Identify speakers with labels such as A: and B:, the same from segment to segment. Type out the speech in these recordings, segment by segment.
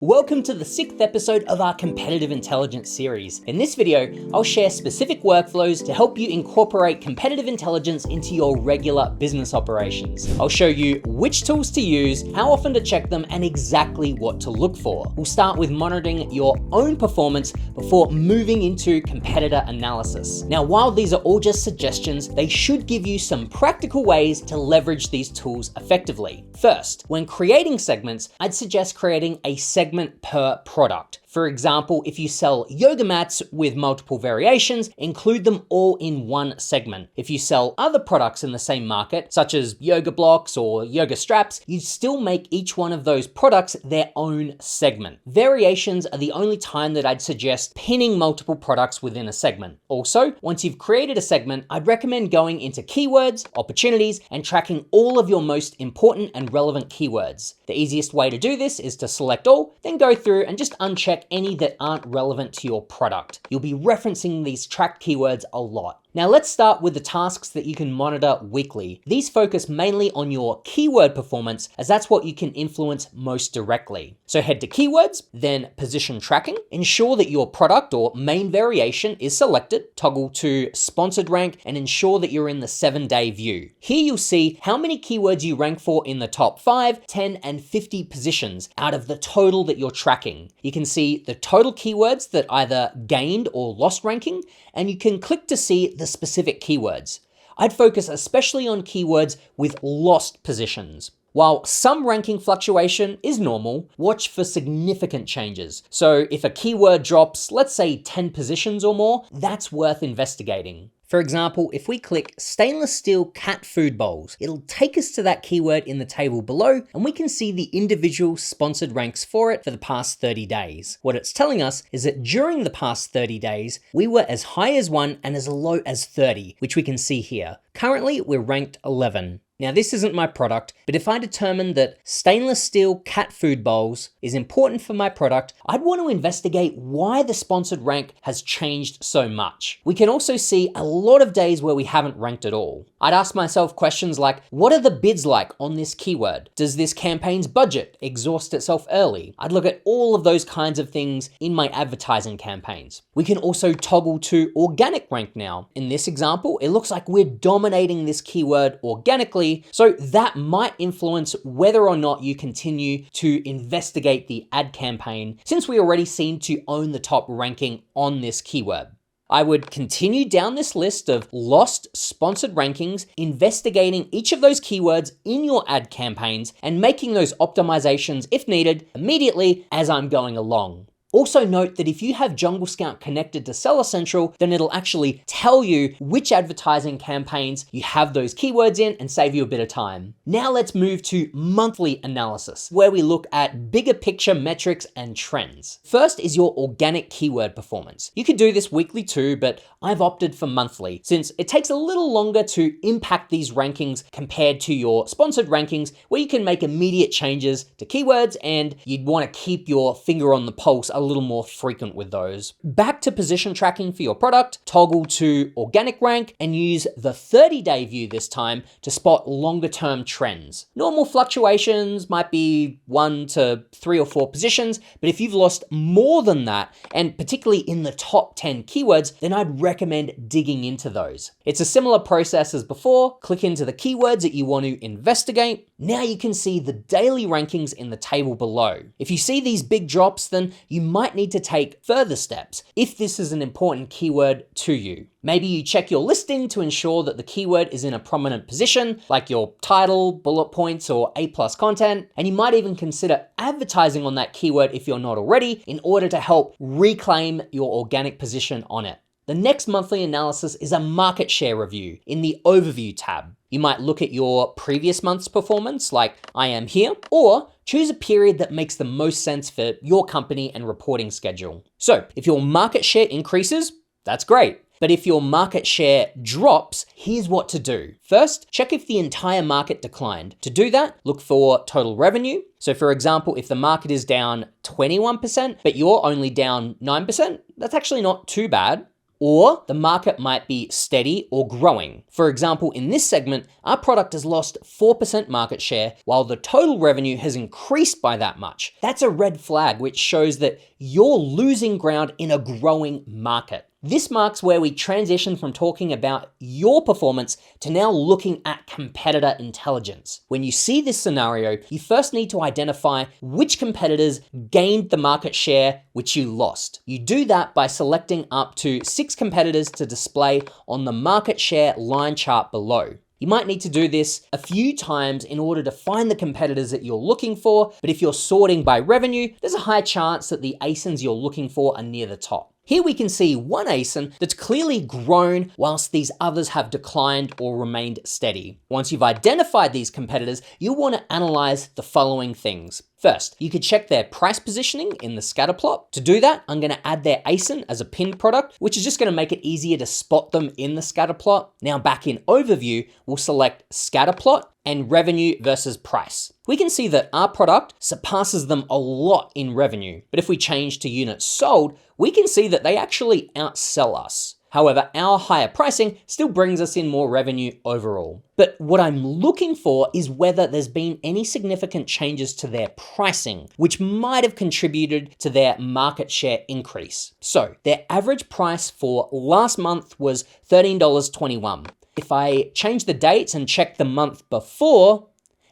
A: Welcome to the 6th episode of our Competitive Intelligence series. In this video, I'll share specific workflows to help you incorporate competitive intelligence into your regular business operations. I'll show you which tools to use, how often to check them, and exactly what to look for. We'll start with monitoring your own performance before moving into competitor analysis. Now, while these are all just suggestions, they should give you some practical ways to leverage these tools effectively. First, when creating segments, I'd suggest creating a segment per product. For example, if you sell yoga mats with multiple variations, include them all in one segment. If you sell other products in the same market, such as yoga blocks or yoga straps, you'd still make each one of those products their own segment. Variations are the only time that I'd suggest pinning multiple products within a segment. Also, once you've created a segment, I'd recommend going into keywords, opportunities, and tracking all of your most important and relevant keywords. The easiest way to do this is to select all, then go through and just uncheck any that aren't relevant to your product. You'll be referencing these tracked keywords a lot. Now let's start with the tasks that you can monitor weekly. These focus mainly on your keyword performance, as that's what you can influence most directly. So head to keywords, then position tracking. Ensure that your product or main variation is selected, toggle to sponsored rank, and ensure that you're in the 7-day view. Here you'll see how many keywords you rank for in the top 5, 10, and 50 positions out of the total that you're tracking. You can see the total keywords that either gained or lost ranking, and you can click to see the specific keywords. I'd focus especially on keywords with lost positions. While some ranking fluctuation is normal, watch for significant changes. So if a keyword drops, let's say 10 positions or more, that's worth investigating. For example, if we click stainless steel cat food bowls, it'll take us to that keyword in the table below, and we can see the individual sponsored ranks for it for the past 30 days. What it's telling us is that during the past 30 days, we were as high as 1 and as low as 30, which we can see here. Currently, we're ranked 11. Now, this isn't my product, but if I determine that stainless steel cat food bowls is important for my product, I'd want to investigate why the sponsored rank has changed so much. We can also see a lot of days where we haven't ranked at all. I'd ask myself questions like, what are the bids like on this keyword? Does this campaign's budget exhaust itself early? I'd look at all of those kinds of things in my advertising campaigns. We can also toggle to organic rank now. In this example, it looks like we're dominating this keyword organically, so that might influence whether or not you continue to investigate the ad campaign, since we already seem to own the top ranking on this keyword. I would continue down this list of lost sponsored rankings, investigating each of those keywords in your ad campaigns and making those optimizations if needed immediately as I'm going along. Also note that if you have Jungle Scout connected to Seller Central, then it'll actually tell you which advertising campaigns you have those keywords in and save you a bit of time. Now let's move to monthly analysis, where we look at bigger picture metrics and trends. First is your organic keyword performance. You could do this weekly too, but I've opted for monthly since it takes a little longer to impact these rankings compared to your sponsored rankings, where you can make immediate changes to keywords and you'd want to keep your finger on the pulse a little more frequent with those. Back to position tracking for your product, toggle to organic rank and use the 30-day view this time to spot longer term trends. Normal fluctuations might be 1 to 3 or 4 positions, but if you've lost more than that, and particularly in the top 10 keywords, then I'd recommend digging into those. It's a similar process as before. Click into the keywords that you want to investigate. Now you can see the daily rankings in the table below. If you see these big drops, then you might need to take further steps if this is an important keyword to you. Maybe you check your listing to ensure that the keyword is in a prominent position, like your title, bullet points, or A+ content, and you might even consider advertising on that keyword if you're not already, in order to help reclaim your organic position on it. The next monthly analysis is a market share review in the Overview tab. You might look at your previous month's performance, like I am here, or choose a period that makes the most sense for your company and reporting schedule. So if your market share increases, that's great. But if your market share drops, here's what to do. First, check if the entire market declined. To do that, look for total revenue. So for example, if the market is down 21%, but you're only down 9%, that's actually not too bad. or the market might be steady or growing. For example, in this segment, our product has lost 4% market share while the total revenue has increased by that much. That's a red flag, which shows that you're losing ground in a growing market. This marks where we transition from talking about your performance to now looking at competitor intelligence. When you see this scenario, you first need to identify which competitors gained the market share which you lost. You do that by selecting up to 6 competitors to display on the market share line chart below. You might need to do this a few times in order to find the competitors that you're looking for, but if you're sorting by revenue, there's a high chance that the ASINs you're looking for are near the top. Here we can see one ASIN that's clearly grown whilst these others have declined or remained steady. Once you've identified these competitors, you'll want to analyze the following things. First, you could check their price positioning in the scatter plot. To do that, I'm going to add their ASIN as a pinned product, which is just going to make it easier to spot them in the scatter plot. Now back in overview, we'll select scatter plot and revenue versus price. We can see that our product surpasses them a lot in revenue, but if we change to units sold, we can see that they actually outsell us. However, our higher pricing still brings us in more revenue overall. But what I'm looking for is whether there's been any significant changes to their pricing, which might have contributed to their market share increase. So their average price for last month was $13.21. If I change the dates and check the month before,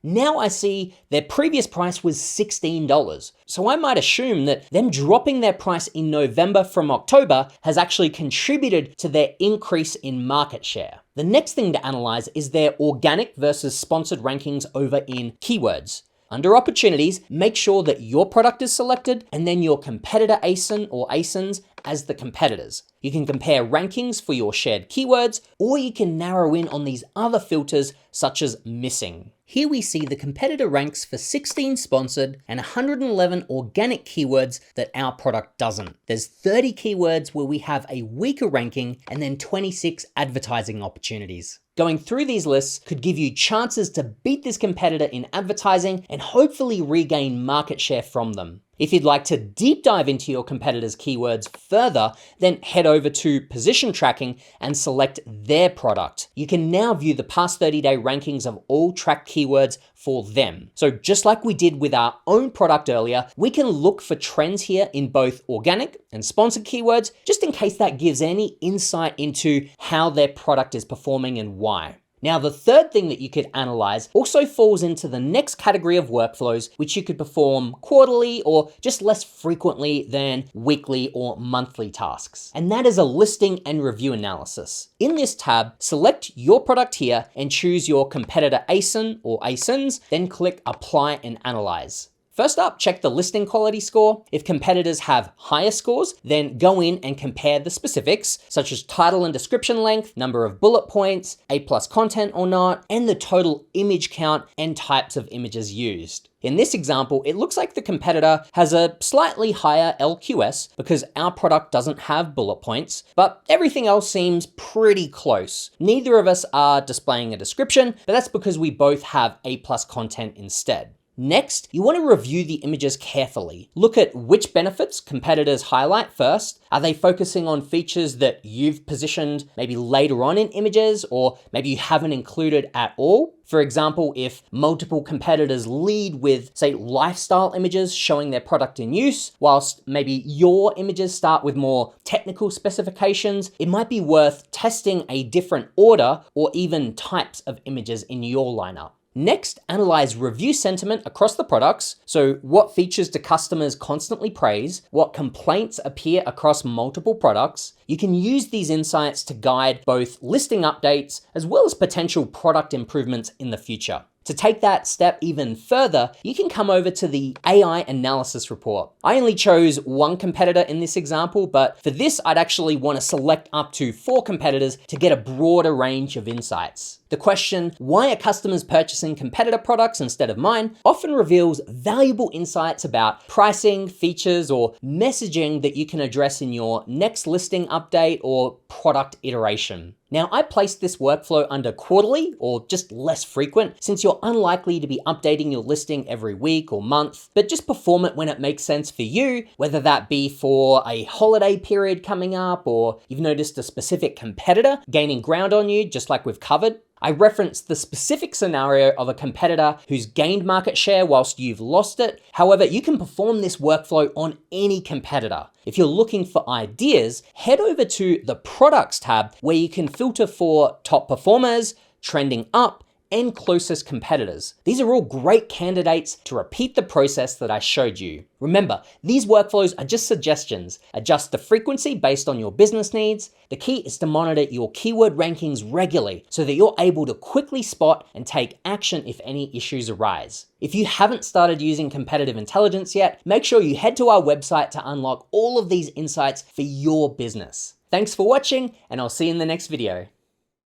A: now I see their previous price was $16. So I might assume that them dropping their price in November from October has actually contributed to their increase in market share. The next thing to analyze is their organic versus sponsored rankings over in keywords. Under opportunities, make sure that your product is selected and then your competitor ASIN or ASINs as the competitors. You can compare rankings for your shared keywords, or you can narrow in on these other filters such as missing. Here we see the competitor ranks for 16 sponsored and 111 organic keywords that our product doesn't. There's 30 keywords where we have a weaker ranking and then 26 advertising opportunities. Going through these lists could give you chances to beat this competitor in advertising and hopefully regain market share from them. If you'd like to deep dive into your competitors' keywords further, then head over to position tracking and select their product. You can now view the past 30-day rankings of all tracked keywords for them. So just like we did with our own product earlier, we can look for trends here in both organic and sponsored keywords, just in case that gives any insight into how their product is performing and why. Now, the third thing that you could analyze also falls into the next category of workflows, which you could perform quarterly or just less frequently than weekly or monthly tasks. And that is a listing and review analysis. In this tab, select your product here and choose your competitor ASIN or ASINs, then click Apply and Analyze. First up, check the listing quality score. If competitors have higher scores, then go in and compare the specifics, such as title and description length, number of bullet points, A+ content or not, and the total image count and types of images used. In this example, it looks like the competitor has a slightly higher LQS because our product doesn't have bullet points, but everything else seems pretty close. Neither of us are displaying a description, but that's because we both have A+ content instead. Next, you want to review the images carefully. Look at which benefits competitors highlight first. Are they focusing on features that you've positioned maybe later on in images, or maybe you haven't included at all? For example, if multiple competitors lead with, say, lifestyle images showing their product in use, whilst maybe your images start with more technical specifications, it might be worth testing a different order or even types of images in your lineup. Next, analyze review sentiment across the products. So what features do customers constantly praise? What complaints appear across multiple products? You can use these insights to guide both listing updates as well as potential product improvements in the future. To take that step even further, you can come over to the AI analysis report. I only chose one competitor in this example, but for this, I'd actually want to select up to 4 competitors to get a broader range of insights. The question, why are customers purchasing competitor products instead of mine, often reveals valuable insights about pricing, features, or messaging that you can address in your next listing update or product iteration. Now, I placed this workflow under quarterly or just less frequent since you're unlikely to be updating your listing every week or month, but just perform it when it makes sense for you, whether that be for a holiday period coming up or you've noticed a specific competitor gaining ground on you, just like we've covered. I referenced the specific scenario of a competitor who's gained market share whilst you've lost it. However, you can perform this workflow on any competitor. If you're looking for ideas, head over to the Products tab where you can filter for top performers, trending up, and closest competitors. These are all great candidates to repeat the process that I showed you. Remember, these workflows are just suggestions. Adjust the frequency based on your business needs. The key is to monitor your keyword rankings regularly so that you're able to quickly spot and take action if any issues arise. If you haven't started using competitive intelligence yet, make sure you head to our website to unlock all of these insights for your business. Thanks for watching, and I'll see you in the next video.